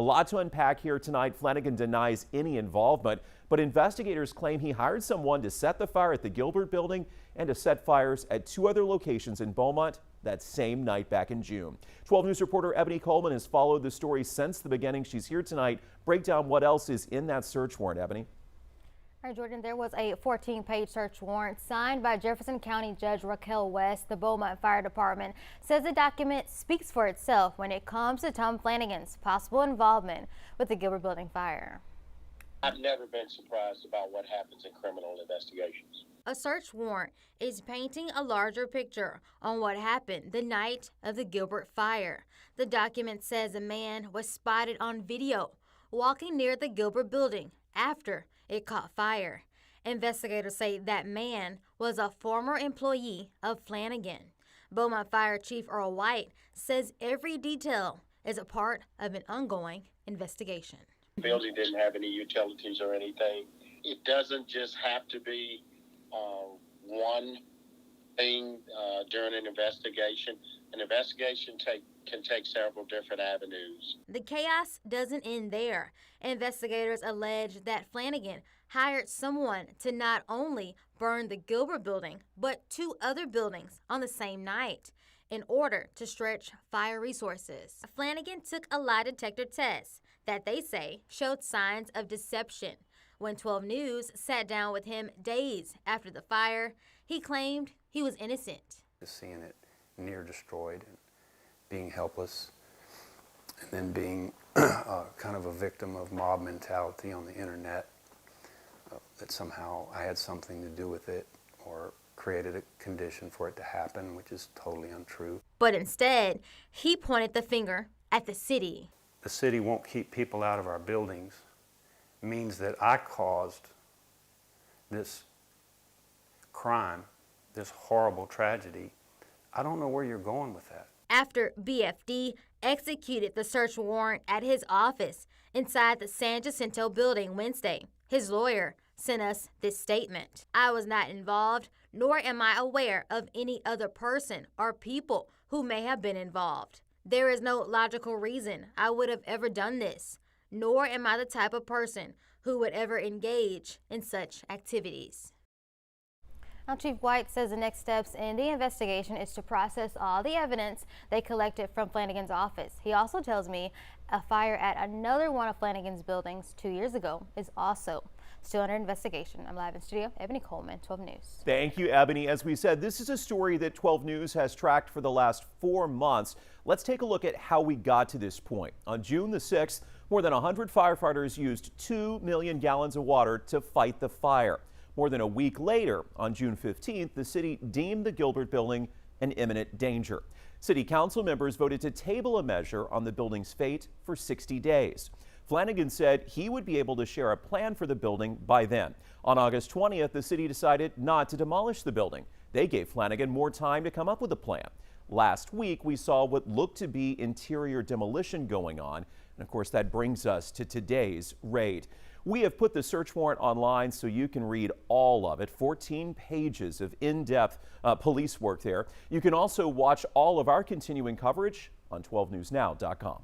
A lot to unpack here tonight. Flanagan denies any involvement, but investigators claim he hired someone to set the fire at the Gilbert Building and to set fires at 2 other locations in Beaumont that same night back in June. 12 News reporter Ebony Coleman has followed the story since the beginning. She's here tonight. Break down what else is in that search warrant, Ebony. All right, Jordan, there was a 14-page search warrant signed by Jefferson County Judge Raquel West. The Beaumont Fire Department says the document speaks for itself when it comes to Tom Flanagan's possible involvement with the Gilbert Building fire. I've never been surprised about what happens in criminal investigations. A search warrant is painting a larger picture on what happened the night of the Gilbert fire. The document says a man was spotted on video walking near the Gilbert Building after it caught fire. Investigators say that man was a former employee of Flanagan. Beaumont Fire Chief Earl White says every detail is a part of an ongoing investigation. The building didn't have any utilities or anything. It doesn't just have to be one thing during an investigation. An investigation can take several different avenues. The chaos doesn't end there. Investigators allege that Flanagan hired someone to not only burn the Gilbert Building, but 2 other buildings on the same night in order to stretch fire resources. Flanagan took a lie detector test that they say showed signs of deception. When 12 News sat down with him days after the fire, he claimed he was innocent. Seeing it near destroyed and being helpless, and then being kind of a victim of mob mentality on the internet, that somehow I had something to do with it or created a condition for it to happen, which is totally untrue. But instead, he pointed the finger at the city. The city won't keep people out of our buildings means that I caused this crime, this horrible tragedy. I don't know where you're going with that. After BFD executed the search warrant at his office inside the San Jacinto building Wednesday, his lawyer sent us this statement. I was not involved, nor am I aware of any other person or people who may have been involved. There is no logical reason I would have ever done this, nor am I the type of person who would ever engage in such activities. Now, Chief White says the next steps in the investigation is to process all the evidence they collected from Flanagan's office. He also tells me a fire at another one of Flanagan's buildings 2 years ago is also still under investigation. I'm live in studio, Ebony Coleman, 12 News. Thank you, Ebony. As we said, this is a story that 12 News has tracked for the last 4 months. Let's take a look at how we got to this point. On June the 6th, more than 100 firefighters used 2 million gallons of water to fight the fire. More than a week later, on June 15th, the city deemed the Gilbert Building an imminent danger. City council members voted to table a measure on the building's fate for 60 days. Flanagan said he would be able to share a plan for the building by then. On August 20th, the city decided not to demolish the building. They gave Flanagan more time to come up with a plan. Last week, we saw what looked to be interior demolition going on. And of course, that brings us to today's raid. We have put the search warrant online so you can read all of it. 14 pages of in-depth police work there. You can also watch all of our continuing coverage on 12newsnow.com.